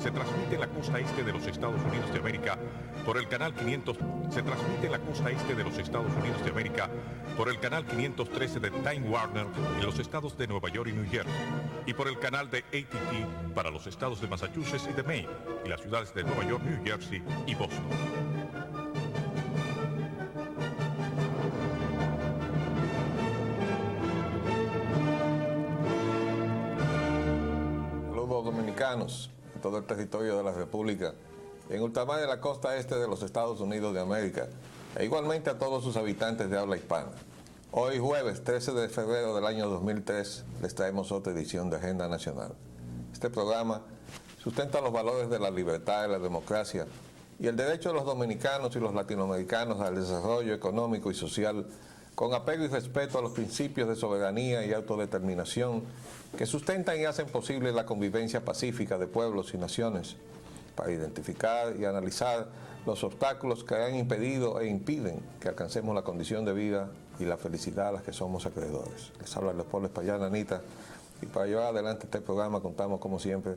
se transmite en la costa este de los Estados Unidos de América por el canal 500. Se transmite en la costa este de los Estados Unidos de América por el canal 513 de Time Warner en los estados de Nueva York y New Jersey, y por el canal de AT&T para los estados de Massachusetts y de Maine y las ciudades de Nueva York, New Jersey y Boston. Dominicanos en todo el territorio de la República, en ultramar de la costa este de los Estados Unidos de América, e igualmente a todos sus habitantes de habla hispana. Hoy jueves 13 de febrero del año 2003 les traemos otra edición de Agenda Nacional. Este programa sustenta los valores de la libertad y la democracia y el derecho de los dominicanos y los latinoamericanos al desarrollo económico y social, con apego y respeto a los principios de soberanía y autodeterminación que sustentan y hacen posible la convivencia pacífica de pueblos y naciones, para identificar y analizar los obstáculos que han impedido e impiden que alcancemos la condición de vida y la felicidad a las que somos acreedores. Les habla Leopoldo Espaillán, Anita, y para llevar adelante este programa contamos, como siempre,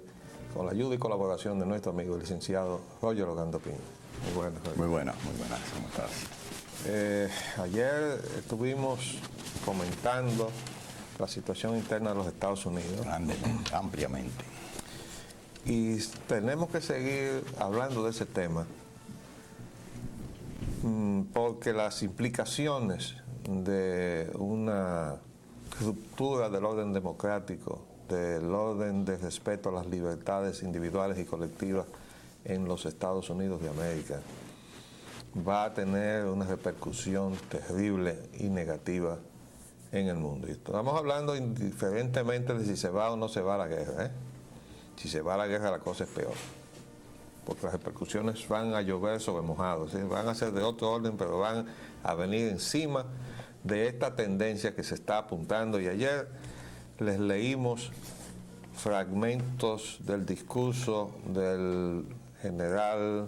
con la ayuda y colaboración de nuestro amigo el licenciado Roger Ogando Piña. Muy buenas, Roger. Muy buenas, ¿cómo estás? Ayer estuvimos comentando la situación interna de los Estados Unidos. Grandemente, ampliamente. Y tenemos que seguir hablando de ese tema, porque las implicaciones de una ruptura del orden democrático, del orden de respeto a las libertades individuales y colectivas en los Estados Unidos de América, va a tener una repercusión terrible y negativa en el mundo. Y estamos hablando indiferentemente de si se va o no se va a la guerra, ¿eh? Si se va a la guerra la cosa es peor, porque las repercusiones van a llover sobre mojados, ¿sí? Van a ser de otro orden, pero van a venir encima de esta tendencia que se está apuntando. Y ayer les leímos fragmentos del discurso del general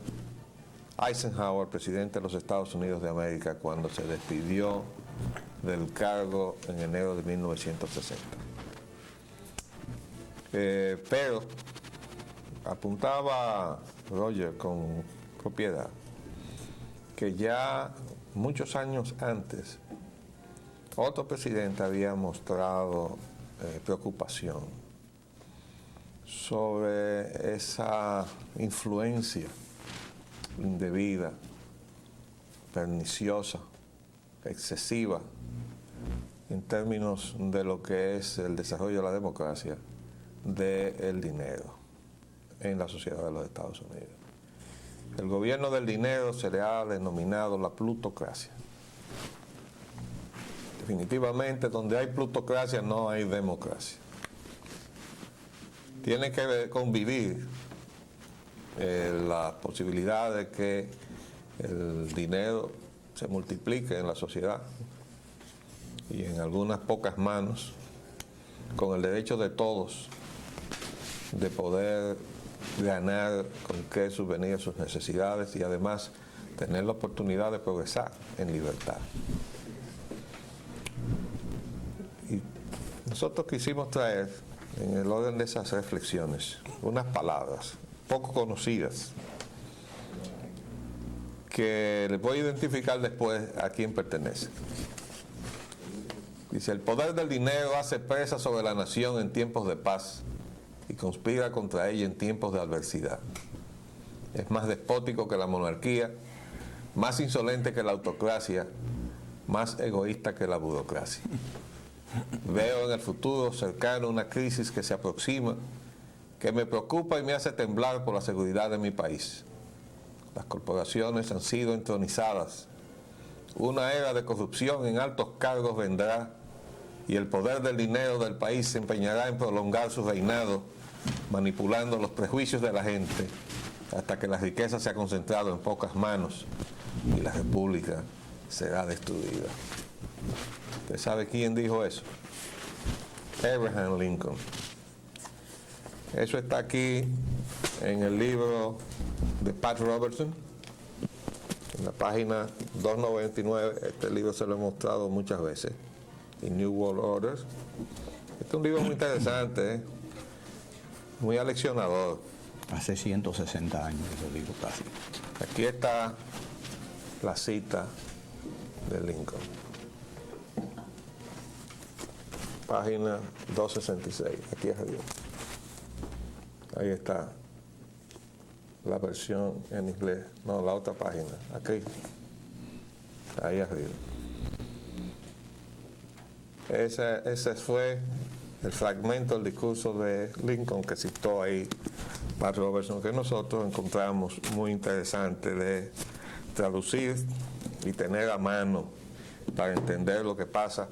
Eisenhower, presidente de los Estados Unidos de América, cuando se despidió del cargo en enero de 1960. Pero apuntaba Roger con propiedad que ya muchos años antes otro presidente había mostrado preocupación sobre esa influencia indebida, perniciosa, excesiva en términos de lo que es el desarrollo de la democracia, del dinero en la sociedad de los Estados Unidos. El gobierno del dinero se le ha denominado la plutocracia. Definitivamente, donde hay plutocracia no hay democracia. Tiene que convivir la posibilidad de que el dinero se multiplique en la sociedad y en algunas pocas manos, con el derecho de todos de poder ganar con qué subvenir sus necesidades y además tener la oportunidad de progresar en libertad. Y nosotros quisimos traer, en el orden de esas reflexiones, unas palabras poco conocidas que les voy a identificar después a quién pertenece. Dice: el poder del dinero hace presa sobre la nación en tiempos de paz y conspira contra ella en tiempos de adversidad. Es más despótico que la monarquía, más insolente que la autocracia, más egoísta que la burocracia. Veo en el futuro cercano una crisis que se aproxima, que me preocupa y me hace temblar por la seguridad de mi país. Las corporaciones han sido entronizadas. Una era de corrupción en altos cargos vendrá y el poder del dinero del país se empeñará en prolongar su reinado, manipulando los prejuicios de la gente hasta que la riqueza se ha concentrado en pocas manos y la república será destruida. ¿Usted sabe quién dijo eso? Abraham Lincoln. Eso está aquí en el libro de Pat Robertson, en la página 299. Este libro se lo he mostrado muchas veces, The New World Order. Este es un libro muy interesante, muy aleccionador. Hace 160 años, lo digo casi. Aquí está la cita de Lincoln. Página 266, aquí arriba. Ahí está la versión en inglés. No, la otra página, aquí. Ahí arriba. Ese fue el fragmento del discurso de Lincoln que citó ahí Pat Robertson, que nosotros encontramos muy interesante de traducir y tener a mano para entender lo que pasa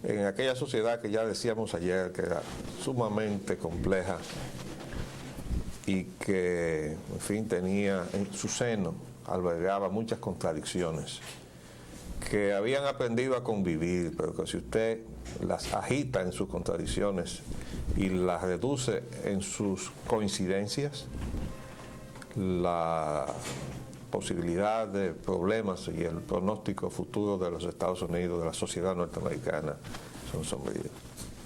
en aquella sociedad que ya decíamos ayer que era sumamente compleja y que, en fin, tenía en su seno, albergaba muchas contradicciones que habían aprendido a convivir, pero que si usted las agita en sus contradicciones y las reduce en sus coincidencias, la posibilidad de problemas y el pronóstico futuro de los Estados Unidos, de la sociedad norteamericana, son sombríos.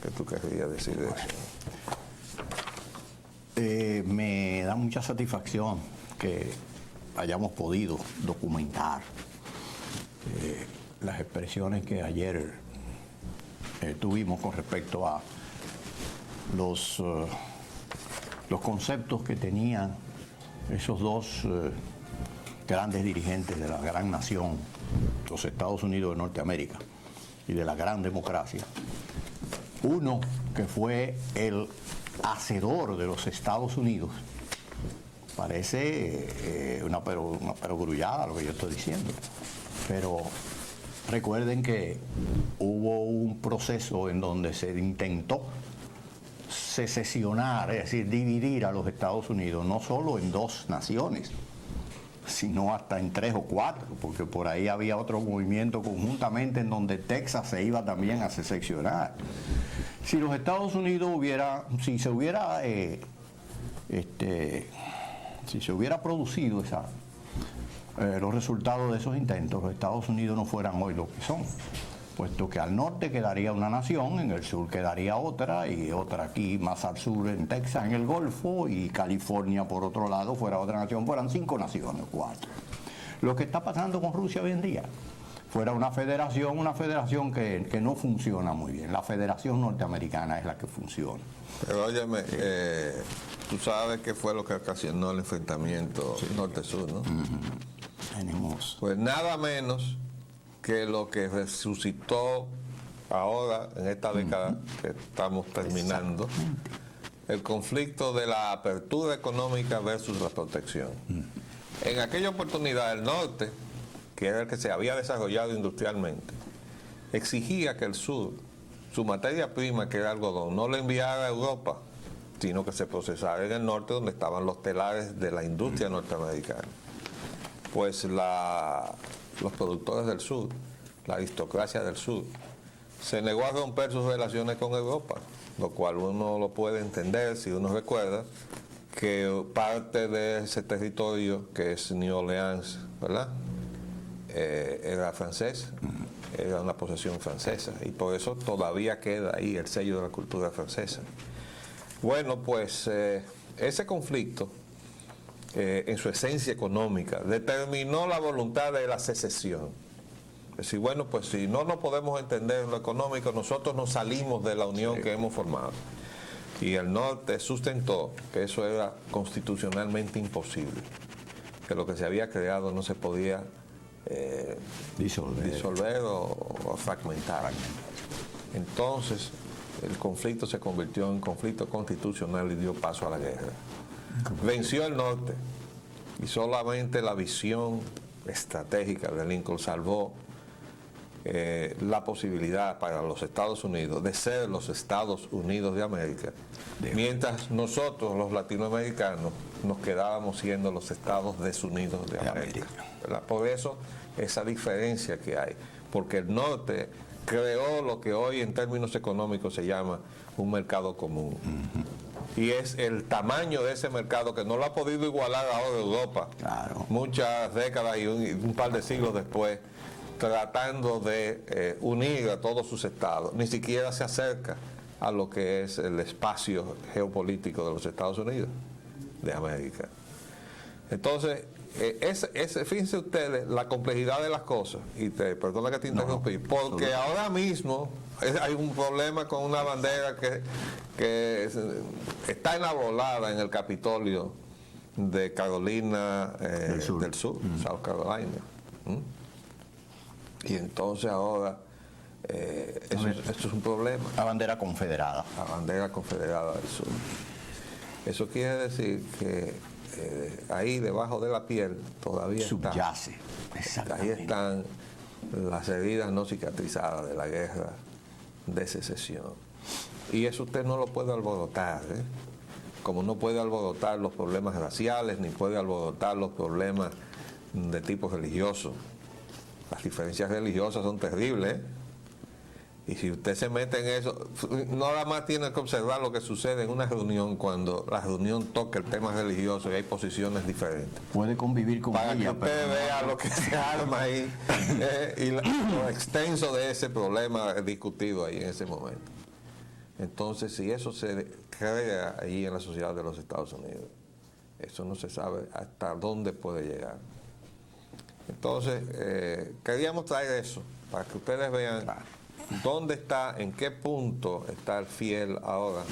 ¿Qué tú querrías decir de eso? Me da mucha satisfacción que hayamos podido documentar las expresiones que ayer tuvimos con respecto a los conceptos que tenían esos dos grandes dirigentes de la gran nación, los Estados Unidos de Norteamérica y de la gran democracia. Uno que fue el hacedor de los Estados Unidos. Parece una perogrullada lo que yo estoy diciendo, pero recuerden que hubo un proceso en donde se intentó secesionar, es decir, dividir a los Estados Unidos no solo en dos naciones, sino hasta en 3 o 4, porque por ahí había otro movimiento conjuntamente en donde Texas se iba también a seccionar. Si los Estados Unidos si se hubiera producido los resultados de esos intentos, los Estados Unidos no fueran hoy lo que son, puesto que al norte quedaría una nación, en el sur quedaría otra, y otra aquí más al sur en Texas, en el Golfo, y California por otro lado fuera otra nación, fueran 5 naciones, 4. Lo que está pasando con Rusia hoy en día, fuera una federación que no funciona muy bien. La federación norteamericana es la que funciona. Pero óyeme, tú sabes qué fue lo que ocasionó el enfrentamiento norte-sur, ¿no? Tenemos... Pues nada menos que lo que resucitó ahora, en esta década que estamos terminando, el conflicto de la apertura económica versus la protección. En aquella oportunidad el norte, que era el que se había desarrollado industrialmente, exigía que el sur, su materia prima, que era algodón, no la enviara a Europa, sino que se procesara en el norte, donde estaban los telares de la industria norteamericana. Pues los productores del sur, la aristocracia del sur, se negó a romper sus relaciones con Europa, lo cual uno lo puede entender si uno recuerda que parte de ese territorio, que es New Orleans, ¿verdad?, era francés, era una posesión francesa, y por eso todavía queda ahí el sello de la cultura francesa. Bueno, pues ese conflicto, en su esencia económica, determinó la voluntad de la secesión. Es decir, bueno, pues si no nos podemos entender en lo económico, nosotros nos salimos de la unión que hemos formado. Y el norte sustentó que eso era constitucionalmente imposible, que lo que se había creado no se podía disolver o fragmentar. Entonces, el conflicto se convirtió en conflicto constitucional y dio paso a la guerra. Venció el norte y solamente la visión estratégica de Lincoln salvó la posibilidad para los Estados Unidos de ser los Estados Unidos de América, mientras nosotros, los latinoamericanos, nos quedábamos siendo los Estados desunidos de América. Por eso, esa diferencia que hay, porque el norte creó lo que hoy en términos económicos se llama un mercado común. Y es el tamaño de ese mercado que no lo ha podido igualar ahora Europa, muchas décadas y un par de siglos después, tratando de unir a todos sus estados. Ni siquiera se acerca a lo que es el espacio geopolítico de los Estados Unidos. de América. Entonces, fíjense ustedes la complejidad de las cosas, y perdona que te interrumpí, porque ahora mismo hay un problema con una bandera que está enarbolada en el Capitolio de Carolina del Sur, South Carolina. Y entonces ahora eso es un problema. La bandera confederada. La bandera confederada del Sur. Eso quiere decir que ahí debajo de la piel todavía subyace. Ahí están las heridas no cicatrizadas de la guerra de secesión. Y eso usted no lo puede alborotar, como no puede alborotar los problemas raciales, ni puede alborotar los problemas de tipo religioso. Las diferencias religiosas son terribles, y si usted se mete en eso, nada más tiene que observar lo que sucede en una reunión cuando la reunión toca el tema religioso y hay posiciones diferentes. Puede convivir con para ella, que usted vea lo que se arma ahí y lo extenso de ese problema discutido ahí en ese momento. Entonces, si eso se crea allí en la sociedad de los Estados Unidos, eso no se sabe hasta dónde puede llegar. Entonces, queríamos traer eso para que ustedes vean dónde está, en qué punto está el fiel ahora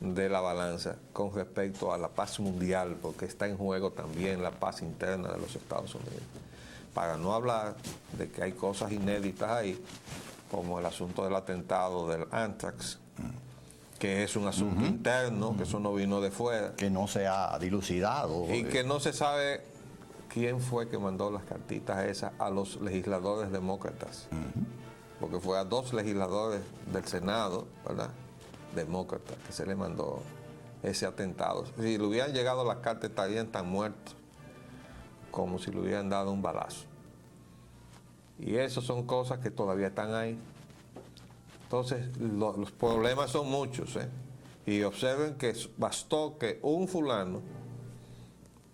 de la balanza con respecto a la paz mundial, porque está en juego también la paz interna de los Estados Unidos. Para no hablar de que hay cosas inéditas ahí, como el asunto del atentado del Anthrax, que es un asunto interno, que eso no vino de fuera. Que no se ha dilucidado. Y que no se sabe quién fue que mandó las cartitas esas a los legisladores demócratas. Porque fue a 2 legisladores del Senado, ¿verdad?, demócratas, que se le mandó ese atentado. Si le hubieran llegado las cartas, estarían tan muertos como si le hubieran dado un balazo. Y eso son cosas que todavía están ahí. Entonces, los problemas son muchos, Y observen que bastó que un fulano,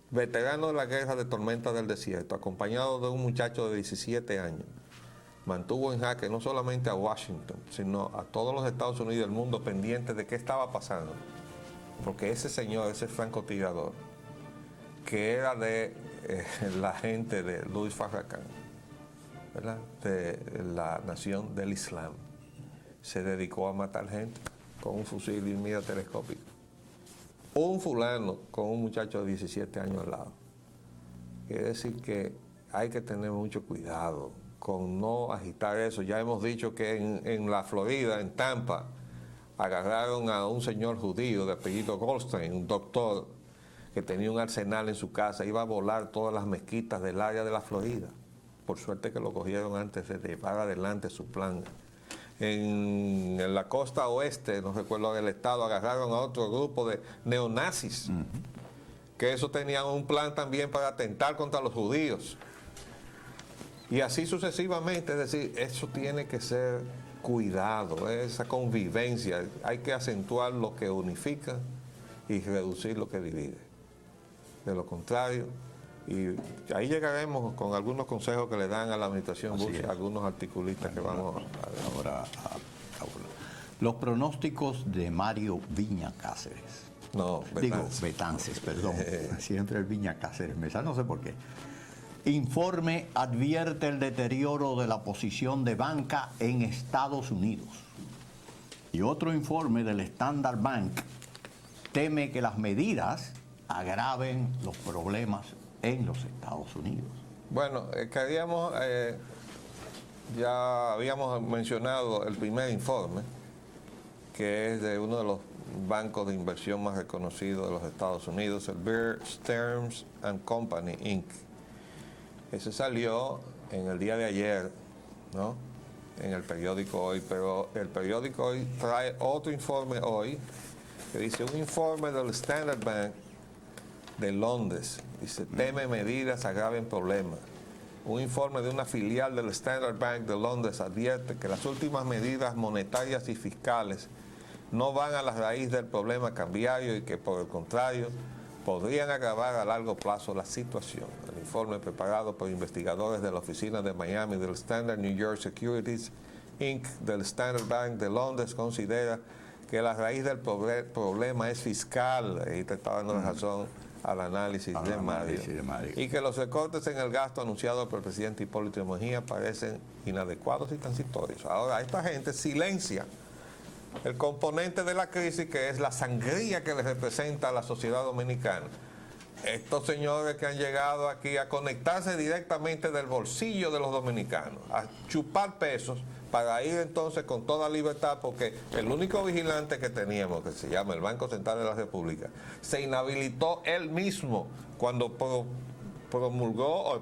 veterano de la guerra de tormentas del desierto, acompañado de un muchacho de 17 años, mantuvo en jaque no solamente a Washington, sino a todos los Estados Unidos y el mundo pendientes de qué estaba pasando. Porque ese señor, ese francotirador, que era de la gente de Louis Farrakhan, ¿verdad?, de la nación del Islam, se dedicó a matar gente con un fusil y mira telescópico. Un fulano con un muchacho de 17 años al lado. Quiere decir que hay que tener mucho cuidado con no agitar eso. Ya hemos dicho que en la Florida, en Tampa, agarraron a un señor judío de apellido Goldstein, un doctor que tenía un arsenal en su casa, iba a volar todas las mezquitas del área de la Florida. Por suerte que lo cogieron antes de llevar adelante su plan. En la costa oeste, no recuerdo del estado, agarraron a otro grupo de neonazis, que eso tenían un plan también para atentar contra los judíos. Y así sucesivamente, es decir, eso tiene que ser cuidado, esa convivencia. Hay que acentuar lo que unifica y reducir lo que divide. De lo contrario, y ahí llegaremos con algunos consejos que le dan a la administración Bush, algunos articulistas que vamos a ahora. Los pronósticos de Mario Viña Cáceres. No, Betances. Digo, Betances, perdón. Siempre el Viña Cáceres me sale, no sé por qué. Informe advierte el deterioro de la posición de banca en Estados Unidos. Y otro informe del Standard Bank teme que las medidas agraven los problemas en los Estados Unidos. Bueno, queríamos, ya habíamos mencionado el primer informe, que es de uno de los bancos de inversión más reconocidos de los Estados Unidos, el Bear Stearns and Company, Inc. Ese salió en el día de ayer, ¿no?, en el periódico Hoy, pero el periódico Hoy trae otro informe hoy, que dice un informe del Standard Bank de Londres, dice, teme medidas agraven problemas. Un informe de una filial del Standard Bank de Londres advierte que las últimas medidas monetarias y fiscales no van a la raíz del problema cambiario y que, por el contrario, podrían agravar a largo plazo la situación. El informe, preparado por investigadores de la oficina de Miami del Standard New York Securities Inc. del Standard Bank de Londres, considera que la raíz del problema es fiscal, y te está dando razón al análisis de Mario, y que los recortes en el gasto anunciados por el presidente Hipólito Mejía parecen inadecuados y transitorios. Ahora, esta gente silencia el componente de la crisis, que es la sangría que le representa a la sociedad dominicana. Estos señores que han llegado aquí a conectarse directamente del bolsillo de los dominicanos, a chupar pesos para ir entonces con toda libertad, porque el único vigilante que teníamos, que se llama el Banco Central de la República, se inhabilitó él mismo cuando propugnó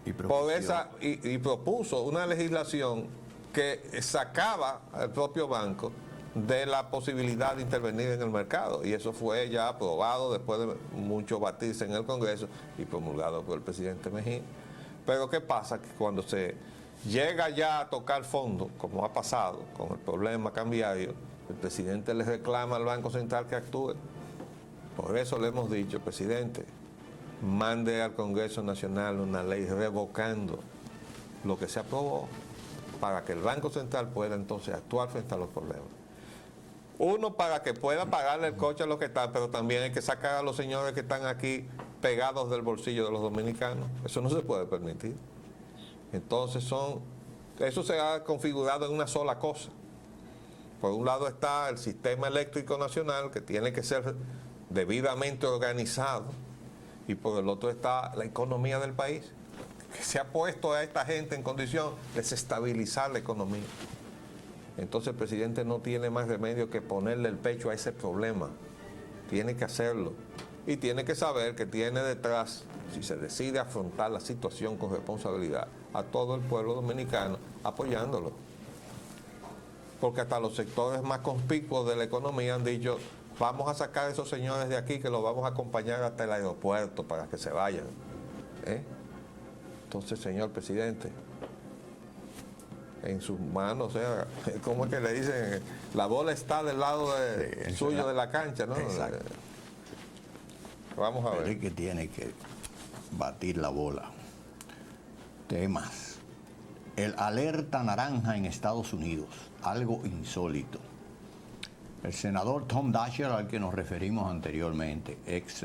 y propuso una legislación que sacaba al propio banco de la posibilidad de intervenir en el mercado, y eso fue ya aprobado después de mucho batirse en el Congreso y promulgado por el presidente Mejía. Pero ¿qué pasa? Que cuando se llega ya a tocar fondo, como ha pasado con el problema cambiario, el presidente le reclama al Banco Central que actúe. Por eso le hemos dicho, presidente, mande al Congreso Nacional una ley revocando lo que se aprobó, para que el Banco Central pueda entonces actuar frente a los problemas. Uno, para que pueda pagarle el coche a los que están, pero también hay que sacar a los señores que están aquí pegados del bolsillo de los dominicanos. Eso no se puede permitir. Entonces eso se ha configurado en una sola cosa. Por un lado está el sistema eléctrico nacional, que tiene que ser debidamente organizado, y por el otro está la economía del país, que se ha puesto a esta gente en condición de desestabilizar la economía. Entonces el presidente no tiene más remedio que ponerle el pecho a ese problema. Tiene que hacerlo. Y tiene que saber que tiene detrás, si se decide afrontar la situación con responsabilidad, a todo el pueblo dominicano apoyándolo. Porque hasta los sectores más conspicuos de la economía han dicho: vamos a sacar a esos señores de aquí, que los vamos a acompañar hasta el aeropuerto para que se vayan. Entonces, señor presidente, en sus manos, o sea, ¿cómo es que le dicen? La bola está del lado suyo de la cancha, ¿no? Exacto. Vamos a ver. Pero es que tiene que batir la bola. Temas. El alerta naranja en Estados Unidos, algo insólito. El senador Tom Daschle, al que nos referimos anteriormente, ex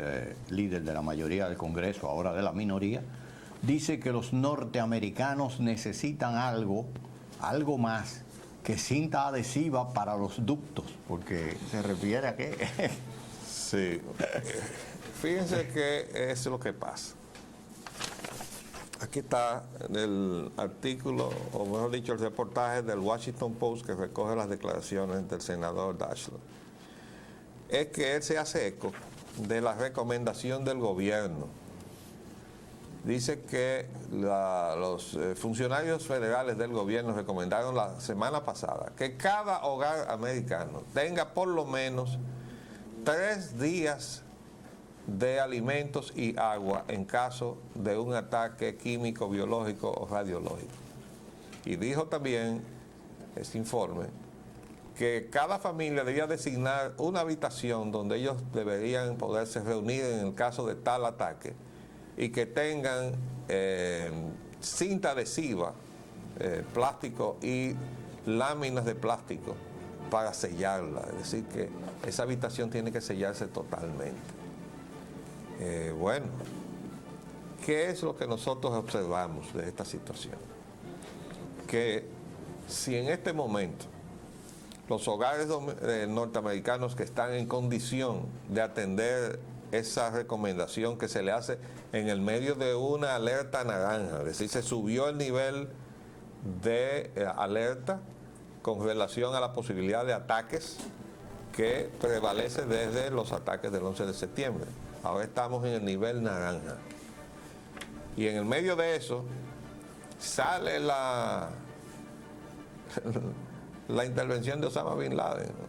líder de la mayoría del Congreso, ahora de la minoría, dice que los norteamericanos necesitan algo más que cinta adhesiva para los ductos, porque se refiere a qué. Sí. Fíjense que es lo que pasa. Aquí está el artículo, o mejor dicho, el reportaje del Washington Post, que recoge las declaraciones del senador Daschle. Es que él se hace eco de la recomendación del gobierno. Dice que los funcionarios federales del gobierno recomendaron la semana pasada que cada hogar americano tenga por lo menos 3 días de alimentos y agua en caso de un ataque químico, biológico o radiológico. Y dijo también este informe que cada familia debía designar una habitación donde ellos deberían poderse reunir en el caso de tal ataque, y que tengan cinta adhesiva, plástico y láminas de plástico para sellarla. Es decir, que esa habitación tiene que sellarse totalmente. Bueno, ¿qué es lo que nosotros observamos de esta situación? Que si en este momento los hogares norteamericanos que están en condición de atender esa recomendación que se le hace en el medio de una alerta naranja, es decir, se subió el nivel de alerta con relación a la posibilidad de ataques que prevalece desde los ataques del 11 de septiembre. Ahora estamos en el nivel naranja. Y en el medio de eso sale la intervención de Osama Bin Laden, ¿no?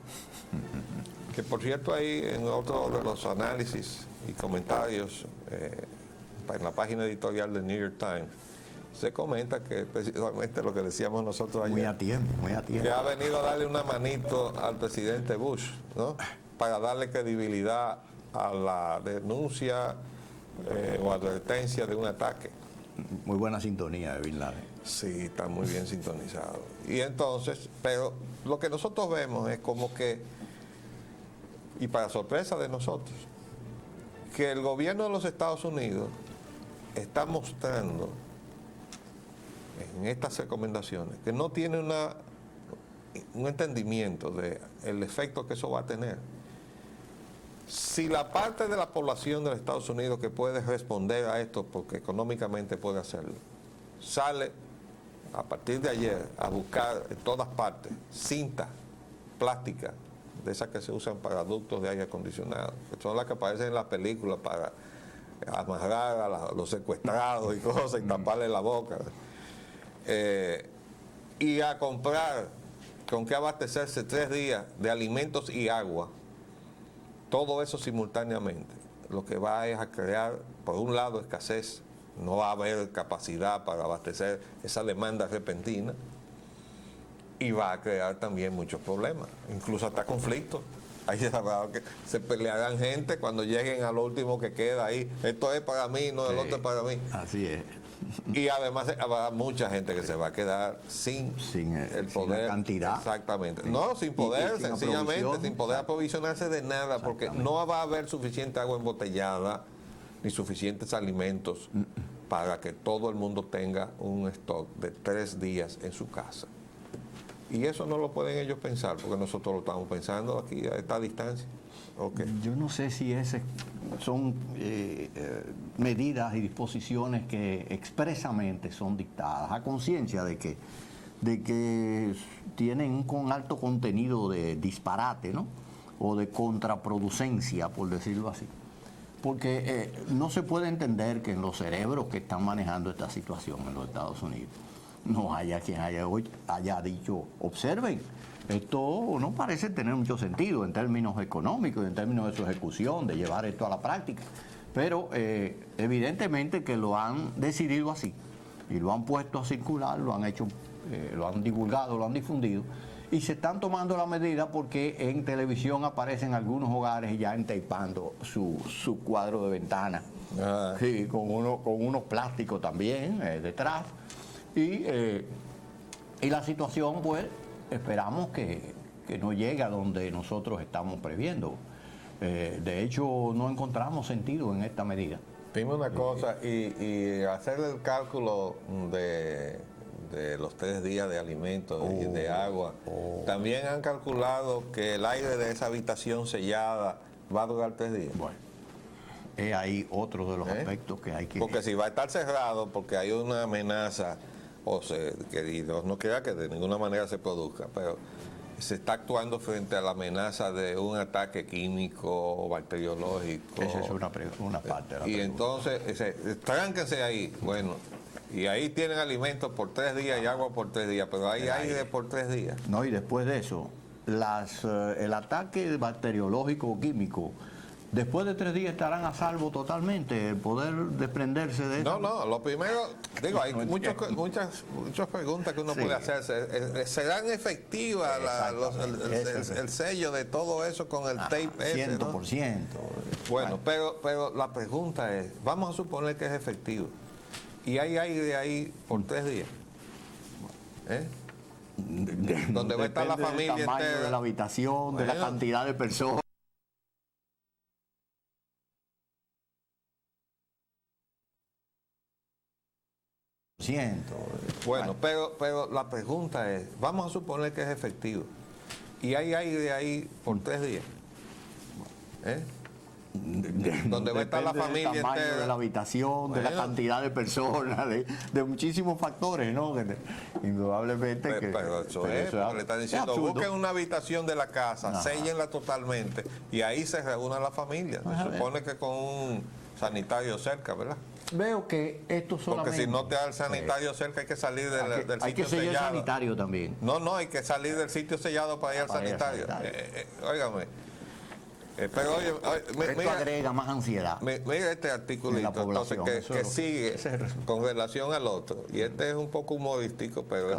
Que por cierto ahí en otro de los análisis y comentarios en la página editorial del New York Times se comenta que precisamente lo que decíamos nosotros ayer, muy a tiempo, que ha venido a darle una manito al presidente Bush, ¿no? Para darle credibilidad a la denuncia o advertencia de un ataque. Muy buena sintonía de Bin Laden. Sí, está muy bien sintonizado. Y entonces, pero lo que nosotros vemos es como que, y para sorpresa de nosotros, que el gobierno de los Estados Unidos está mostrando en estas recomendaciones que no tiene un entendimiento del efecto que eso va a tener. Si la parte de la población de los Estados Unidos que puede responder a esto, porque económicamente puede hacerlo, sale a partir de ayer a buscar en todas partes cinta plástica, de esas que se usan para ductos de aire acondicionado, que son las que aparecen en las películas para amarrar a los secuestrados y cosas y taparle la boca, y a comprar con qué abastecerse 3 días de alimentos y agua, todo eso simultáneamente, lo que va es a crear, por un lado, escasez, no va a haber capacidad para abastecer esa demanda repentina, y va a crear también muchos problemas, incluso hasta conflictos. Ahí se pelearán gente cuando lleguen a lo último que queda ahí. Esto es para mí, no el otro es para mí. Así es. Y además habrá mucha gente que se va a quedar sin el poder. La cantidad. Exactamente. Sí. No, sin poder, sin sencillamente, sin poder aprovisionarse de nada, porque no va a haber suficiente agua embotellada ni suficientes alimentos para que todo el mundo tenga un stock de 3 días en su casa. Y eso no lo pueden ellos pensar, porque nosotros lo estamos pensando aquí a esta distancia. Okay. Yo no sé si son medidas y disposiciones que expresamente son dictadas a conciencia de que tienen un alto contenido de disparate, ¿no? O de contraproducencia, por decirlo así. Porque no se puede entender que en los cerebros que están manejando esta situación en los Estados Unidos no haya quien haya dicho, observen, esto no parece tener mucho sentido en términos económicos, en términos de su ejecución, de llevar esto a la práctica. Pero evidentemente que lo han decidido así y lo han puesto a circular, lo han hecho, lo han divulgado, lo han difundido y se están tomando la medida porque en televisión aparecen algunos hogares ya entapando su cuadro de ventana, sí, con unos plásticos también detrás. Y la situación, pues, esperamos que no llegue a donde nosotros estamos previendo. De hecho, no encontramos sentido en esta medida. Dime una cosa, y hacer el cálculo de los 3 días de alimentos y de agua, también han calculado que el aire de esa habitación sellada va a durar 3 días. Bueno, es ahí otro de los aspectos que hay que... Porque si va a estar cerrado, porque hay una amenaza, que Dios no quiera que de ninguna manera se produzca, pero se está actuando frente a la amenaza de un ataque químico o bacteriológico. Esa es una parte de la Y pregunta. entonces, tránquense ahí, bueno, y ahí tienen alimentos por 3 días y agua por 3 días, pero hay aire por 3 días. No, y después de eso, el ataque bacteriológico o químico, después de 3 días estarán a salvo totalmente, el poder desprenderse de eso. No, lo primero, digo, hay muchas preguntas que uno puede hacerse. ¿Serán efectivas el sello de todo eso con el tape ese? 100%. Bueno, pero la pregunta es, vamos a suponer que es efectivo, y hay aire ahí por 3 días, donde va a estar la familia del tamaño entera, de la habitación, de la cantidad de personas. Bueno, pero la pregunta es, vamos a suponer que es efectivo, y hay aire ahí por 3 días, donde va a estar la familia del tamaño entera, de la habitación, de la cantidad de personas, de muchísimos factores, ¿no? Indudablemente que... Pero eso es, porque le están diciendo, busquen una habitación de la casa, séllenla totalmente, y ahí se reúna la familia. Se supone que con un sanitario cerca, ¿verdad? Veo que esto solamente... Porque si no te da el sanitario cerca, hay que salir del sitio sellado. Hay que sellar el sanitario también. No, hay que salir del sitio sellado para ir al sanitario. Óigame. Pero oye, esto agrega más ansiedad. Mira este articulito entonces, que sigue con relación al otro. Y este es un poco humorístico, pero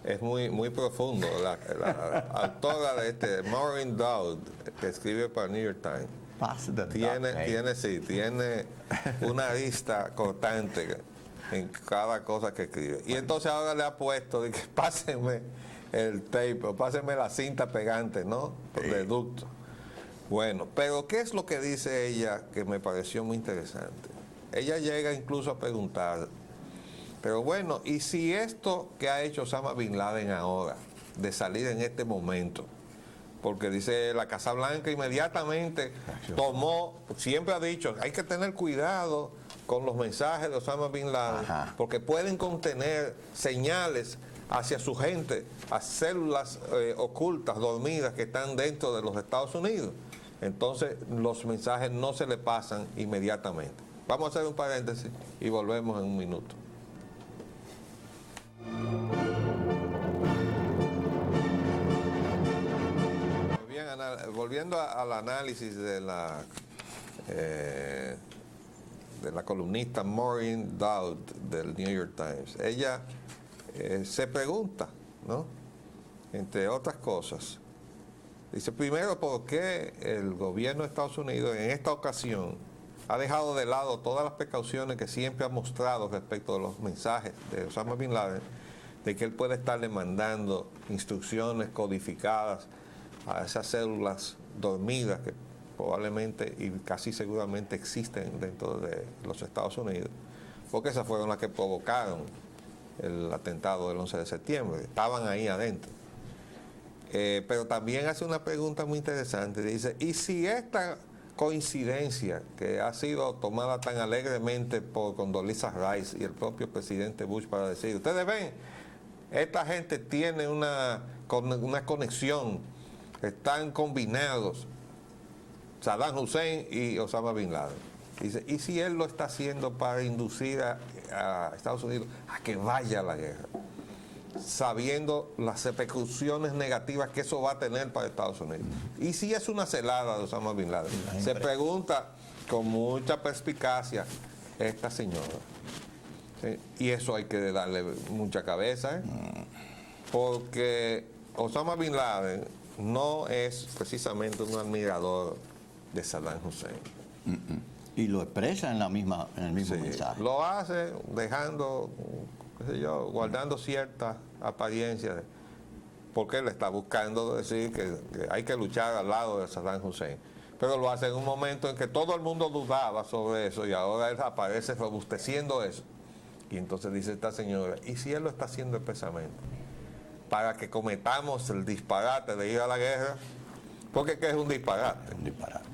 es muy profundo. La autora de este, Maureen Dowd, que escribe para New York Times, tiene una arista cortante en cada cosa que escribe. Y entonces ahora le ha puesto, de que pásenme el tape, o pásenme la cinta pegante, ¿no? De ducto. Bueno, pero ¿qué es lo que dice ella que me pareció muy interesante? Ella llega incluso a preguntar, pero bueno, ¿y si esto que ha hecho Osama Bin Laden ahora, de salir en este momento? Porque dice la Casa Blanca inmediatamente tomó, siempre ha dicho, hay que tener cuidado con los mensajes de Osama Bin Laden, porque pueden contener señales hacia su gente, a células ocultas, dormidas, que están dentro de los Estados Unidos. Entonces los mensajes no se le pasan inmediatamente. Vamos a hacer un paréntesis y volvemos en un minuto. Bien, volviendo al análisis de la columnista Maureen Dowd del New York Times, ella se pregunta, ¿no?, entre otras cosas, dice, primero, ¿por qué el gobierno de Estados Unidos en esta ocasión ha dejado de lado todas las precauciones que siempre ha mostrado respecto de los mensajes de Osama Bin Laden, de que él puede estarle mandando instrucciones codificadas a esas células dormidas que probablemente y casi seguramente existen dentro de los Estados Unidos, porque esas fueron las que provocaron el atentado del 11 de septiembre, estaban ahí adentro. Pero también hace una pregunta muy interesante, dice, ¿y si esta coincidencia que ha sido tomada tan alegremente por Condoleezza Rice y el propio presidente Bush para decir, ustedes ven, esta gente tiene una conexión, están combinados, Saddam Hussein y Osama Bin Laden? Dice, ¿y si él lo está haciendo para inducir a Estados Unidos a que vaya a la guerra, sabiendo las repercusiones negativas que eso va a tener para Estados Unidos? ¿Y si es una celada de Osama Bin Laden? Se pregunta con mucha perspicacia esta señora. ¿Sí? Y eso hay que darle mucha cabeza, porque Osama Bin Laden no es precisamente un admirador de Saddam Hussein. Y lo expresa en el mismo mensaje. Lo hace dejando, qué sé yo, guardando ciertas apariencias, porque él está buscando decir que hay que luchar al lado de Saddam Hussein. Pero lo hace en un momento en que todo el mundo dudaba sobre eso y ahora él aparece robusteciendo eso. Y entonces dice esta señora, ¿y si él lo está haciendo expresamente para que cometamos el disparate de ir a la guerra? Porque ¿qué es un disparate? Un disparate.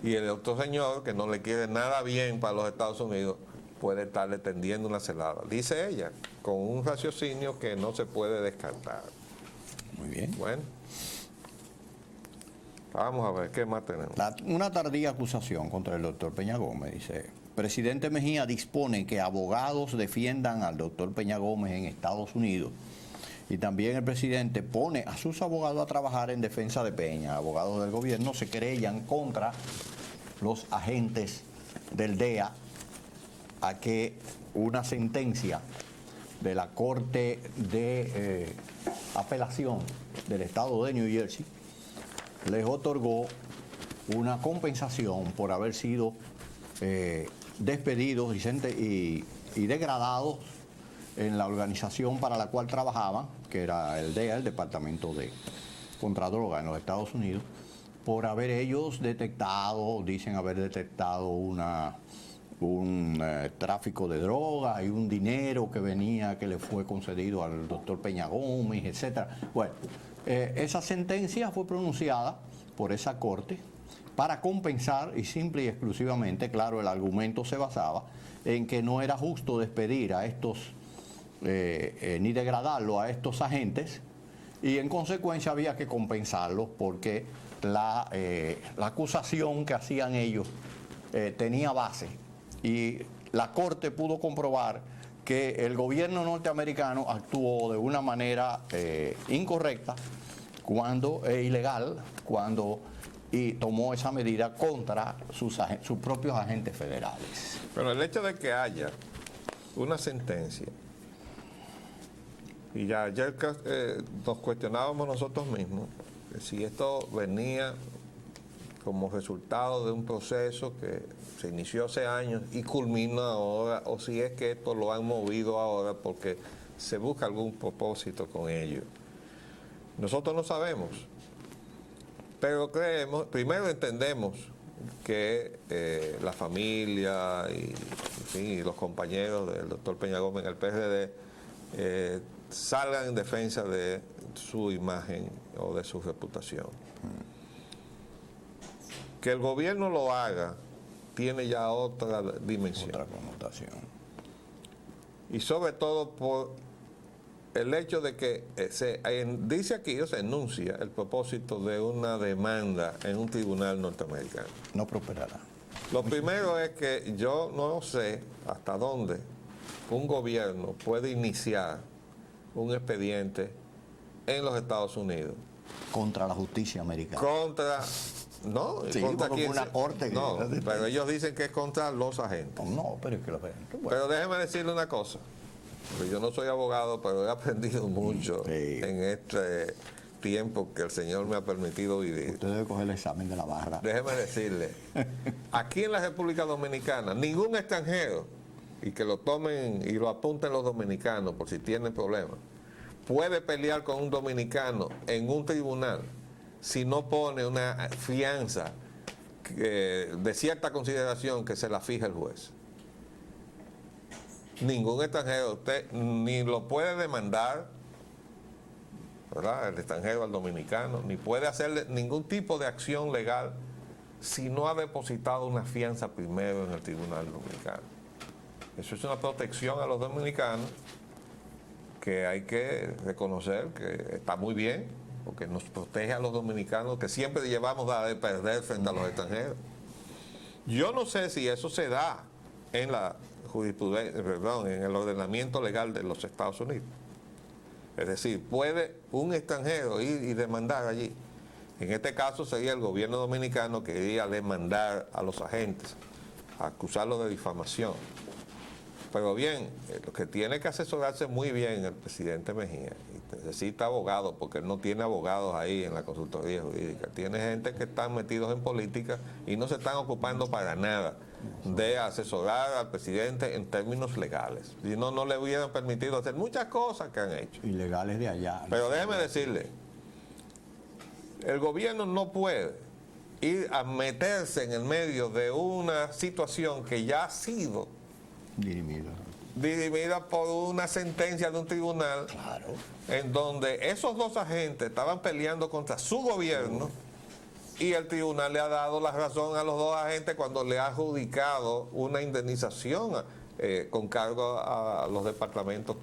Y el otro señor, que no le quiere nada bien para los Estados Unidos, puede estarle tendiendo una celada. Dice ella, con un raciocinio que no se puede descartar. Muy bien. Bueno, vamos a ver, ¿qué más tenemos? Una tardía acusación contra el doctor Peña Gómez, dice, presidente Mejía dispone que abogados defiendan al doctor Peña Gómez en Estados Unidos. Y también el presidente pone a sus abogados a trabajar en defensa de Peña. Abogados del gobierno se querellan contra los agentes del DEA a que una sentencia de la Corte de Apelación del Estado de New Jersey les otorgó una compensación por haber sido despedidos y degradados en la organización para la cual trabajaban, que era el DEA, el Departamento de Contradroga en los Estados Unidos, por haber ellos detectado, dicen haber detectado un tráfico de droga y un dinero que venía, que le fue concedido al doctor Peña Gómez, etcétera. Bueno, esa sentencia fue pronunciada por esa corte para compensar, y simple y exclusivamente, claro, el argumento se basaba en que no era justo despedir a estos ni degradarlo a estos agentes, y en consecuencia había que compensarlos porque la acusación que hacían ellos tenía base, y la Corte pudo comprobar que el gobierno norteamericano actuó de una manera incorrecta e ilegal y tomó esa medida contra sus propios agentes federales. Pero el hecho de que haya una sentencia, y ya ayer nos cuestionábamos nosotros mismos si esto venía como resultado de un proceso que se inició hace años y culmina ahora, o si es que esto lo han movido ahora porque se busca algún propósito con ello. Nosotros no sabemos, pero creemos, primero entendemos que la familia y, en fin, y los compañeros del doctor Peña Gómez en el PRD salgan en defensa de su imagen o de su reputación. Que el gobierno lo haga tiene ya otra dimensión. Otra connotación. Y sobre todo por el hecho de que dice aquí, o se enuncia el propósito de una demanda en un tribunal norteamericano. No prosperará. Lo primero es que yo no sé hasta dónde un gobierno puede iniciar un expediente en los Estados Unidos. Contra la justicia americana. No, sí, contra como quién. una corte que- No, pero ellos dicen que es contra los agentes. No, pero es que los agentes, bueno, Pero déjeme decirle una cosa. Porque yo no soy abogado, pero he aprendido mucho Sí. en este tiempo que el Señor me ha permitido vivir. usted debe coger el examen de la barra. Déjeme decirle, aquí en la República Dominicana, ningún extranjero, y que lo tomen y lo apunten los dominicanos por si tienen problemas, puede pelear con un dominicano en un tribunal si no pone una fianza de cierta consideración que se la fija el juez. Ningún extranjero, usted ni lo puede demandar, ¿verdad?, el extranjero al dominicano, ni puede hacerle ningún tipo de acción legal si no ha depositado una fianza primero en el tribunal dominicano. Eso es una protección a los dominicanos que hay que reconocer que está muy bien, porque nos protege a los dominicanos que siempre llevamos a perder frente a los extranjeros. Yo no sé si eso se da en la jurisprudencia, en el ordenamiento legal de los Estados Unidos. Es decir, puede un extranjero ir y demandar allí. En este caso sería el gobierno dominicano que iría a demandar a los agentes, a acusarlos de difamación. Pero bien, lo que tiene que asesorarse muy bien el presidente Mejía, y necesita abogados, porque él no tiene abogados ahí en la consultoría jurídica, tiene gente que están metidos en política y no se están ocupando para nada de asesorar al presidente en términos legales. Si no, no le hubieran permitido hacer muchas cosas que han hecho. Ilegales de allá. Pero déjeme decirle, el gobierno no puede ir a meterse en el medio de una situación que ya ha sido dirimida por una sentencia de un tribunal, Claro. en donde esos dos agentes estaban peleando contra su gobierno y el tribunal le ha dado la razón a los dos agentes cuando le ha adjudicado una indemnización con cargo a los departamentos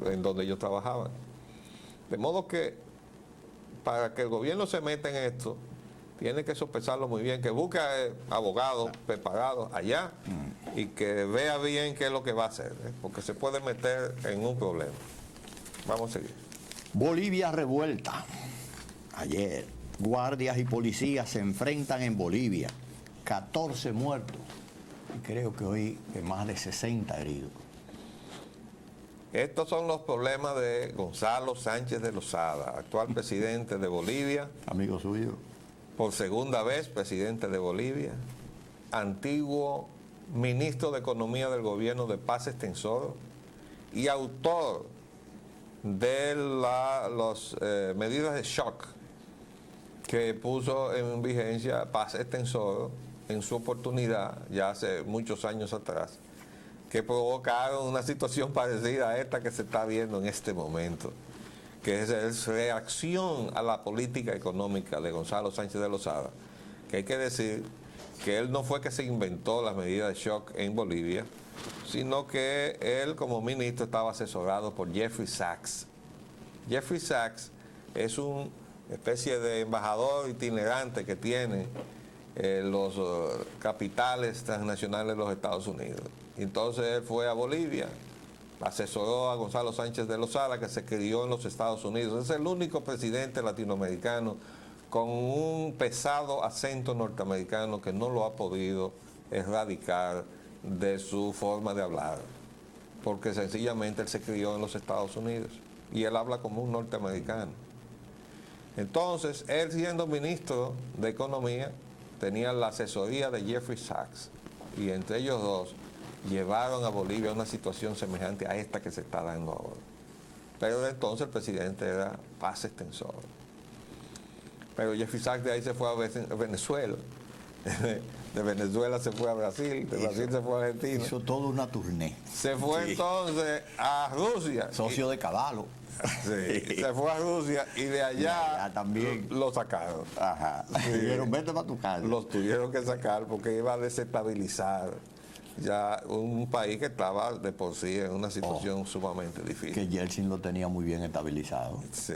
en donde ellos trabajaban. De modo que para que el gobierno se meta en esto, tiene que sopesarlo muy bien, que busque abogados preparados allá y que vea bien qué es lo que va a hacer, porque se puede meter en un problema. Vamos a seguir. Bolivia revuelta. Ayer, guardias y policías se enfrentan en Bolivia. 14 muertos. Y creo que hoy más de 60 heridos. Estos son los problemas de Gonzalo Sánchez de Lozada, actual presidente de Bolivia. Amigo suyo. Por segunda vez presidente de Bolivia, antiguo ministro de Economía del gobierno de Paz Extensoro y autor de las medidas de shock que puso en vigencia Paz Extensoro en su oportunidad, ya hace muchos años atrás, que provocaron una situación parecida a esta que se está viendo en este momento, que es reacción a la política económica de Gonzalo Sánchez de Lozada, que hay que decir que él no fue que se inventó las medidas de shock en Bolivia, sino que él como ministro estaba asesorado por Jeffrey Sachs. Jeffrey Sachs es una especie de embajador itinerante que tiene los capitales transnacionales de los Estados Unidos. Entonces él fue a Bolivia, asesoró a Gonzalo Sánchez de Lozada, que se crió en los Estados Unidos. Es el único presidente latinoamericano con un pesado acento norteamericano que no lo ha podido erradicar de su forma de hablar, porque sencillamente él se crió en los Estados Unidos y él habla como un norteamericano. Entonces, él siendo ministro de Economía, tenía la asesoría de Jeffrey Sachs, y entre ellos dos llevaron a Bolivia a una situación semejante a esta que se está dando ahora. Pero entonces el presidente era Paz Extensor. Pero Jeffrey Sachs de ahí se fue a Venezuela. De Venezuela se fue a Brasil, de Brasil se fue a Argentina. Hizo toda una tournée. Se fue entonces a Rusia. Socio de Caballo. Sí, se fue a Rusia y de allá también lo sacaron. Ajá. Sí. Dijeron, vete para tu casa. Los tuvieron que sacar porque iba a desestabilizar ya un país que estaba de por sí en una situación sumamente difícil. Que Yeltsin lo tenía muy bien estabilizado. Sí.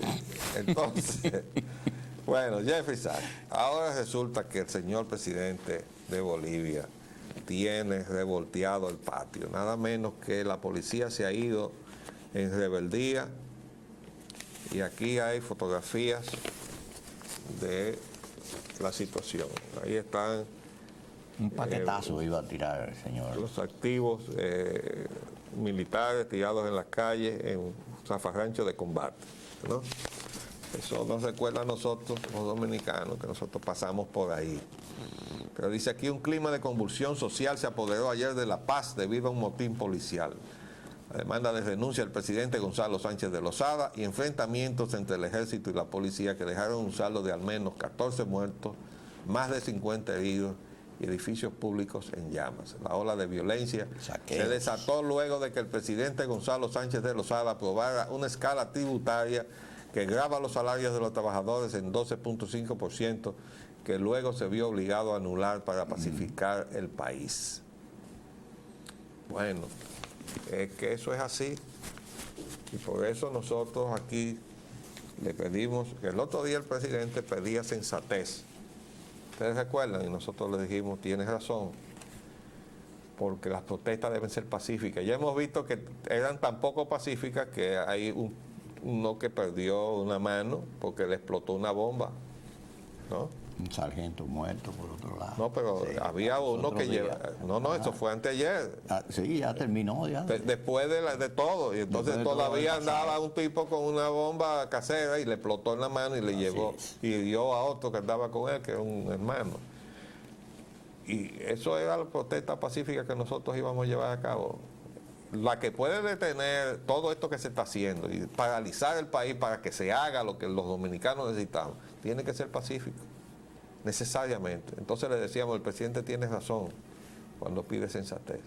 Entonces, bueno, Jeffrey Sachs, ahora resulta que el señor presidente de Bolivia tiene revolteado el patio. Nada menos que la policía se ha ido en rebeldía. Y aquí hay fotografías de la situación. Ahí están Un paquetazo iba a tirar el señor. los activos militares tirados en las calles en zafarrancho de combate, ¿no? Eso nos recuerda a nosotros, los dominicanos, que nosotros pasamos por ahí. Pero dice aquí, un clima de convulsión social se apoderó ayer de La Paz debido a un motín policial. La demanda de renuncia del presidente Gonzalo Sánchez de Lozada y enfrentamientos entre el ejército y la policía que dejaron un saldo de al menos 14 muertos, más de 50 heridos y edificios públicos en llamas. La ola de violencia se desató luego de que el presidente Gonzalo Sánchez de Lozada aprobara una escala tributaria que grava los salarios de los trabajadores en 12.5%, que luego se vio obligado a anular para pacificar el país. Bueno, es que eso es así, y por eso nosotros aquí le pedimos, que el otro día el presidente pedía sensatez. Ustedes recuerdan, y nosotros le dijimos, tienes razón, porque las protestas deben ser pacíficas. Ya hemos visto que eran tan poco pacíficas que hay uno que perdió una mano porque le explotó una bomba, ¿no? Un sargento muerto por otro lado. No, pero sí, había uno que lleva... No, eso fue anteayer. Sí, ya terminó ya. Después de todo. Y entonces todavía andaba un tipo con una bomba casera y le explotó en la mano y le llevó. Y dio a otro que andaba con él, que era un hermano. Y eso era la protesta pacífica que nosotros íbamos a llevar a cabo. La que puede detener todo esto que se está haciendo y paralizar el país para que se haga lo que los dominicanos necesitamos, tiene que ser pacífico. Necesariamente. Entonces le decíamos, el presidente tiene razón cuando pide sensatez.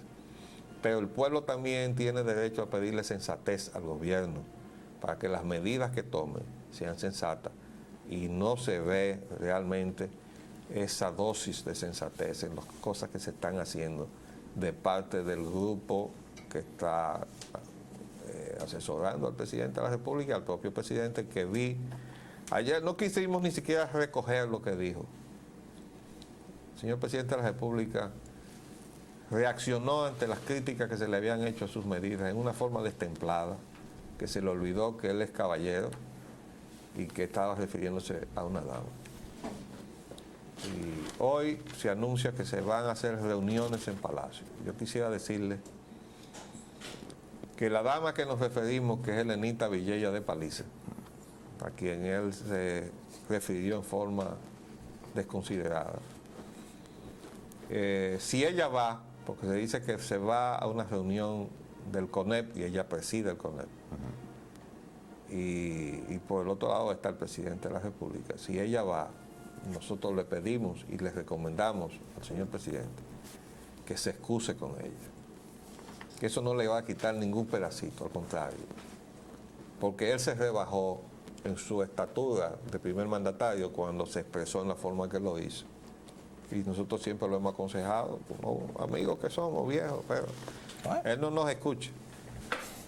Pero el pueblo también tiene derecho a pedirle sensatez al gobierno para que las medidas que tomen sean sensatas, y no se ve realmente esa dosis de sensatez en las cosas que se están haciendo de parte del grupo que está asesorando al presidente de la República, al propio presidente, que vi ayer. No quisimos ni siquiera recoger lo que dijo. El señor presidente de la República reaccionó ante las críticas que se le habían hecho a sus medidas en una forma destemplada, que se le olvidó que él es caballero y que estaba refiriéndose a una dama. Y hoy se anuncia que se van a hacer reuniones en Palacio. Yo quisiera decirle que la dama que nos referimos, que es Elenita Villella de Paliza, a quien él se refirió en forma desconsiderada, si ella va, porque se dice que se va a una reunión del CONEP y ella preside el CONEP, y por el otro lado está el presidente de la República, si ella va, nosotros le pedimos y le recomendamos al señor presidente que se excuse con ella, que eso no le va a quitar ningún pedacito, al contrario, porque él se rebajó en su estatura de primer mandatario cuando se expresó en la forma que lo hizo. Y nosotros siempre lo hemos aconsejado, como amigos que somos, viejos, pero él no nos escucha.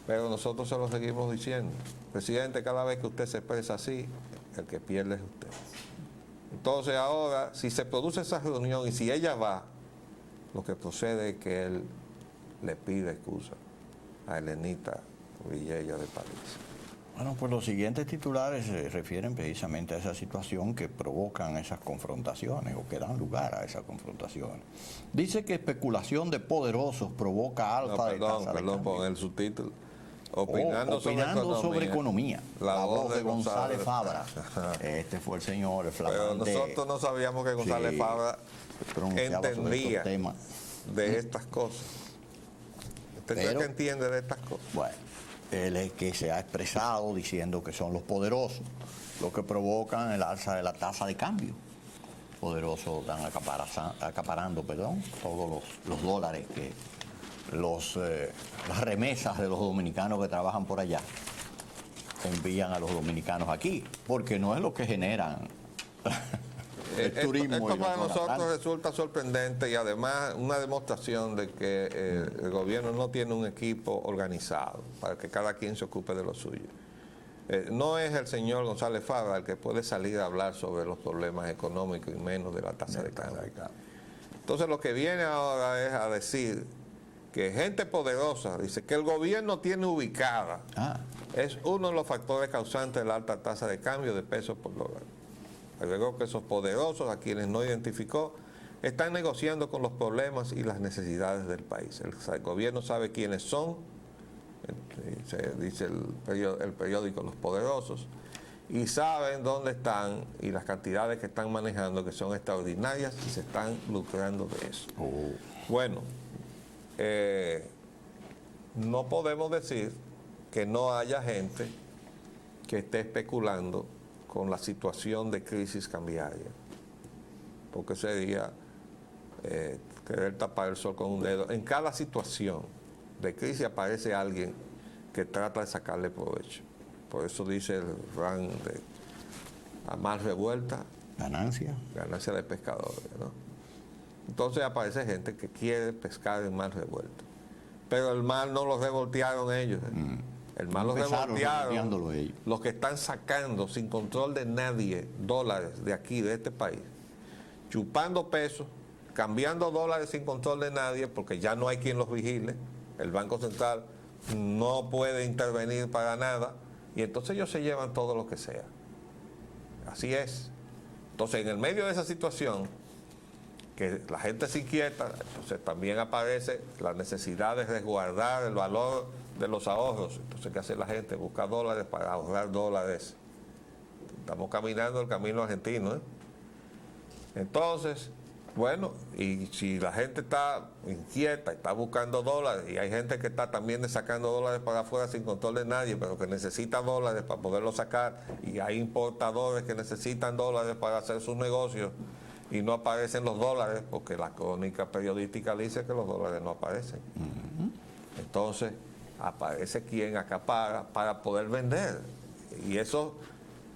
Pero nosotros se lo seguimos diciendo. Presidente, cada vez que usted se expresa así, el que pierde es usted. Entonces ahora, si se produce esa reunión y si ella va, lo que procede es que él le pide excusa a Elenita Villella de París. Bueno, pues los siguientes titulares se refieren precisamente a esa situación que provocan esas confrontaciones o que dan lugar a esas confrontaciones. Dice que especulación de poderosos provoca alza de tasa de cambio. Pon el subtítulo. Opinando sobre economía. La voz de González Fabra. Este fue el señor, el flamante. Pero nosotros no sabíamos que González Fabra entendía de estas cosas. ¿Usted cree que entiende de estas cosas? Bueno, él es que se ha expresado diciendo que son los poderosos los que provocan el alza de la tasa de cambio. Poderosos están acaparando todos los dólares que las remesas de los dominicanos que trabajan por allá envían a los dominicanos aquí, porque no es lo que generan el turismo. Esto para nosotros resulta sorprendente y además una demostración de que el gobierno no tiene un equipo organizado para que cada quien se ocupe de lo suyo. No es el señor González Fabra el que puede salir a hablar sobre los problemas económicos y menos de la tasa de cambio. Entonces lo que viene ahora es a decir que gente poderosa, dice que el gobierno tiene ubicada, es uno de los factores causantes de la alta tasa de cambio de pesos por dólar. Agregó que esos poderosos, a quienes no identificó, están negociando con los problemas y las necesidades del país. El gobierno sabe quiénes son, dice el periódico Los Poderosos, y saben dónde están y las cantidades que están manejando, que son extraordinarias, y se están lucrando de eso. Bueno, no podemos decir que no haya gente que esté especulando con la situación de crisis cambiaria, porque sería querer tapar el sol con un dedo. En cada situación de crisis aparece alguien que trata de sacarle provecho. Por eso dice el refrán de a mar revuelta, ganancia de pescadores, ¿no? Entonces aparece gente que quiere pescar en mar revuelto. Pero el mar no lo revoltearon ellos. El mar lo revoltearon los que están sacando sin control de nadie dólares de aquí, de este país, chupando pesos, cambiando dólares sin control de nadie, porque ya no hay quien los vigile. El Banco Central no puede intervenir para nada, y entonces ellos se llevan todo lo que sea. Así es. Entonces, en el medio de esa situación, que la gente se inquieta, entonces también aparece la necesidad de resguardar el valor de los ahorros. Entonces, ¿qué hace la gente? Busca dólares para ahorrar dólares. Estamos caminando el camino argentino, ¿eh? Entonces, bueno, y si la gente está inquieta, está buscando dólares, y hay gente que está también sacando dólares para afuera sin control de nadie, pero que necesita dólares para poderlos sacar, y hay importadores que necesitan dólares para hacer sus negocios, y no aparecen los dólares, porque la crónica periodística dice que los dólares no aparecen. Entonces, aparece quien acapara para poder vender. Y eso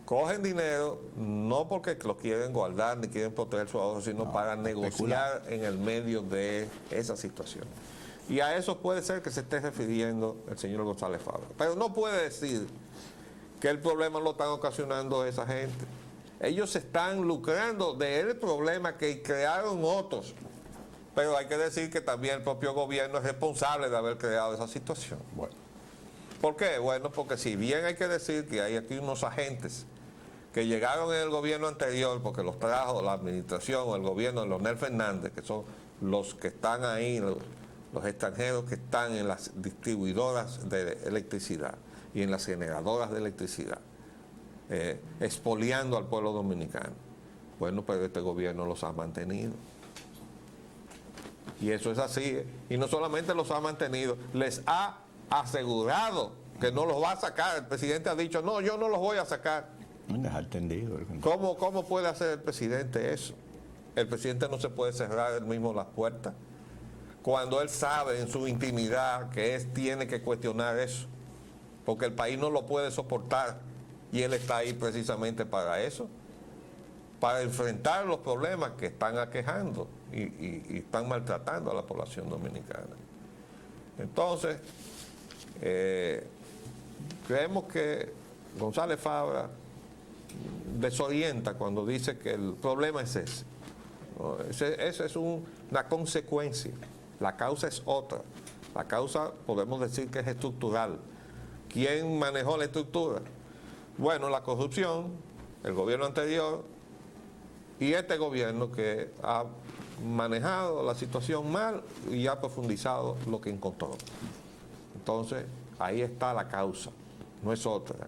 cogen dinero no porque lo quieren guardar ni quieren proteger su ahorro, sino para negociar en el medio de esa situación. Y a eso puede ser que se esté refiriendo el señor González Fabra. Pero no puede decir que el problema lo están ocasionando esa gente. Ellos están lucrando del problema que crearon otros. Pero hay que decir que también el propio gobierno es responsable de haber creado esa situación. Bueno. ¿Por qué? Bueno, porque si bien hay que decir que hay aquí unos agentes que llegaron en el gobierno anterior, porque los trajo la administración o el gobierno de Leonel Fernández, que son los que están ahí, los extranjeros que están en las distribuidoras de electricidad y en las generadoras de electricidad, expoliando al pueblo dominicano. Bueno, pero este gobierno los ha mantenido. Y eso es así, ¿eh? Y no solamente los ha mantenido, les ha asegurado que no los va a sacar. El presidente ha dicho, no, yo no los voy a sacar. ¿Cómo puede hacer el presidente eso? El presidente no se puede cerrar él mismo las puertas cuando él sabe en su intimidad que tiene que cuestionar eso, porque el país no lo puede soportar, y él está ahí precisamente para eso, para enfrentar los problemas que están aquejando y están maltratando a la población dominicana. Entonces, creemos que González Fabra desorienta cuando dice que el problema es ese. ¿No? Esa es una consecuencia. La causa es otra. La causa podemos decir que es estructural. ¿Quién manejó la estructura? Bueno, la corrupción, el gobierno anterior y este gobierno que ha manejado la situación mal y ha profundizado lo que encontró. Entonces, Ahí está la causa, no es otra.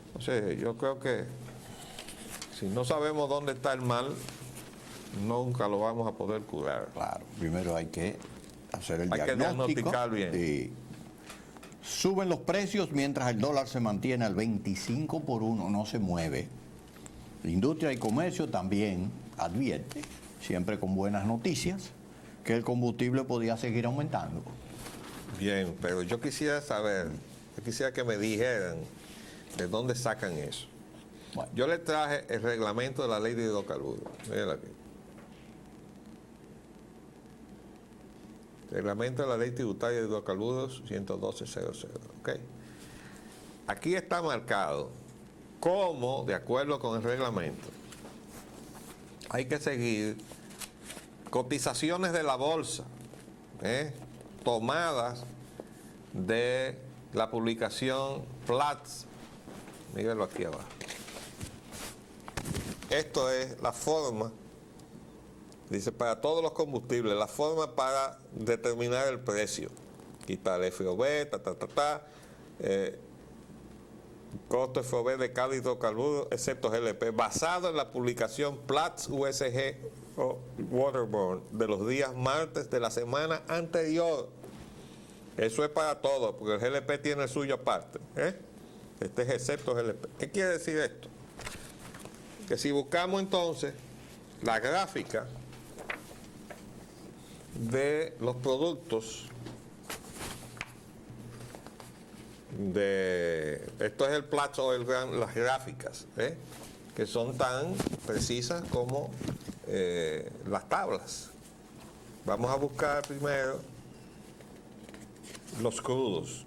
Entonces, yo creo que si no sabemos dónde está el mal, nunca lo vamos a poder curar. Claro, primero hay que hacer el Hay que diagnóstico. diagnosticar bien. Y suben los precios mientras el dólar se mantiene al 25 por 1, no se mueve. La industria y comercio también advierte, siempre con buenas noticias, que el combustible podía seguir aumentando. Bien, pero yo quisiera saber, yo quisiera que me dijeran de dónde sacan eso. Bueno, Yo le traje el reglamento de la ley de hidrocarburos. Mírenlo aquí. Reglamento de la ley tributaria de hidrocarburos 112.00. ¿Ok? Aquí está marcado cómo, de acuerdo con el reglamento, hay que seguir cotizaciones de la bolsa, tomadas de la publicación Platts. Mírenlo aquí abajo. Esto es la forma, dice, para todos los combustibles, la forma para determinar el precio. Aquí está el FOB, costo FOB de cada hidrocarburo, excepto GLP, basado en la publicación Platts USG o Waterborne de los días martes de la semana anterior. Eso es para todo, porque el GLP tiene el suyo aparte. Este es excepto GLP. ¿Qué quiere decir esto? Que si buscamos entonces la gráfica de los productos esto es el Platts Oil Brand, las gráficas, que son tan precisas como las tablas. Vamos a buscar primero los crudos.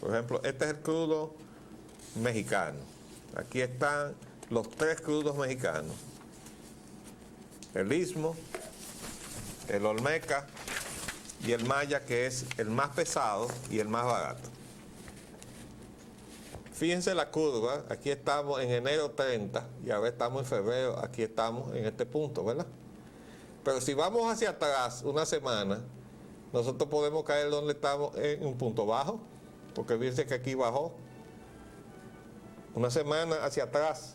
Por ejemplo, este es el crudo mexicano. Aquí están los 3 crudos mexicanos: el Istmo, el Olmeca y el Maya, que es el más pesado y el más barato. Fíjense la curva, aquí estamos en enero 30 y ahora estamos en febrero, aquí estamos en este punto, ¿verdad? Pero si vamos hacia atrás una semana, nosotros podemos caer donde estamos en un punto bajo, porque fíjense que aquí bajó una semana hacia atrás.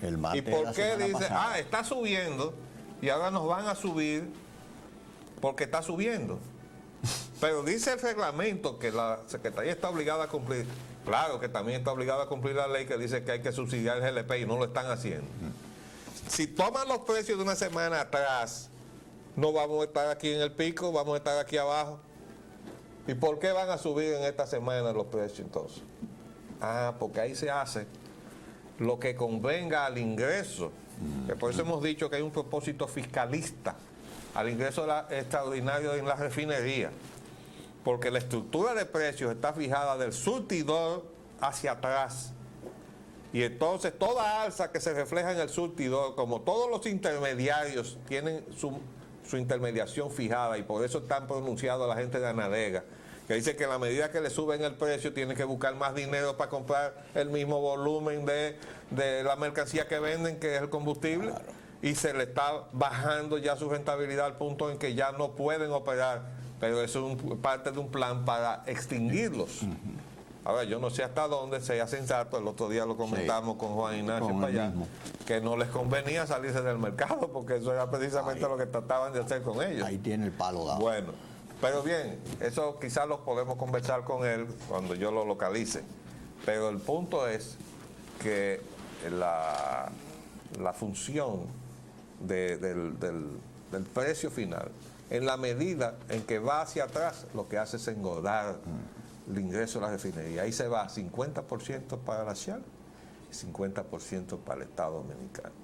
el ¿Y martes de por la qué semana dice, pasada. está subiendo y ahora nos van a subir porque está subiendo? Pero dice el reglamento que la Secretaría está obligada a cumplir. Claro que también está obligada a cumplir la ley que dice que hay que subsidiar el GLP y no lo están haciendo. Si toman los precios de una semana atrás, no vamos a estar aquí en el pico, vamos a estar aquí abajo. ¿Y por qué van a subir en esta semana los precios entonces? Porque ahí se hace lo que convenga al ingreso. Que por eso hemos dicho que hay un propósito fiscalista al ingreso extraordinario en la refinería. Porque la estructura de precios está fijada del surtidor hacia atrás. Y entonces toda alza que se refleja en el surtidor, como todos los intermediarios tienen su intermediación fijada, y por eso están pronunciados la gente de Anadega, que dice que a la medida que le suben el precio tienen que buscar más dinero para comprar el mismo volumen de la mercancía que venden, que es el combustible. Claro. Y se le está bajando ya su rentabilidad al punto en que ya no pueden operar. Pero eso es parte de un plan para extinguirlos. Ahora, yo no sé hasta dónde sea sensato, el otro día lo comentamos con Juan Ignacio Payán, que no les convenía salirse del mercado, porque eso era precisamente lo que trataban de hacer con ellos. Ahí tiene el palo dado. Bueno, pero bien, eso quizás lo podemos conversar con él cuando yo lo localice. Pero el punto es que la función del precio final, en la medida en que va hacia atrás, lo que hace es engordar el ingreso de la refinería. Ahí se va 50% para la Shell y 50% para el Estado Dominicano.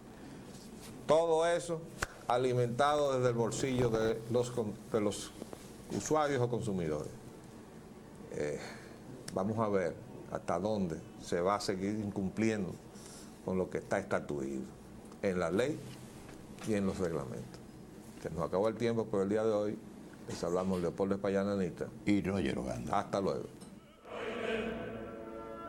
Todo eso alimentado desde el bolsillo de los usuarios o consumidores. Vamos a ver hasta dónde se va a seguir incumpliendo con lo que está estatuido en la ley y en los reglamentos. Se nos acabó el tiempo por el día de hoy. Les hablamos Leopoldo Payán Anita y Roger Oganda. Hasta luego.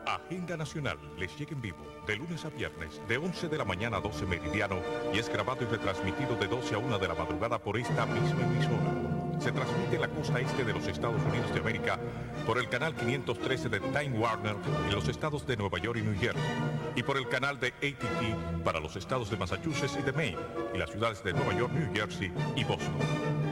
Agenda Nacional les llega en vivo de lunes a viernes de 11 de la mañana a 12 meridiano y es grabado y retransmitido de 12 a 1 de la madrugada por esta misma emisora. se transmite en la costa este de los Estados Unidos de América por el canal 513 de Time Warner en los estados de Nueva York y New Jersey, y por el canal de AT&T para los estados de Massachusetts y de Maine, y las ciudades de Nueva York, New Jersey y Boston.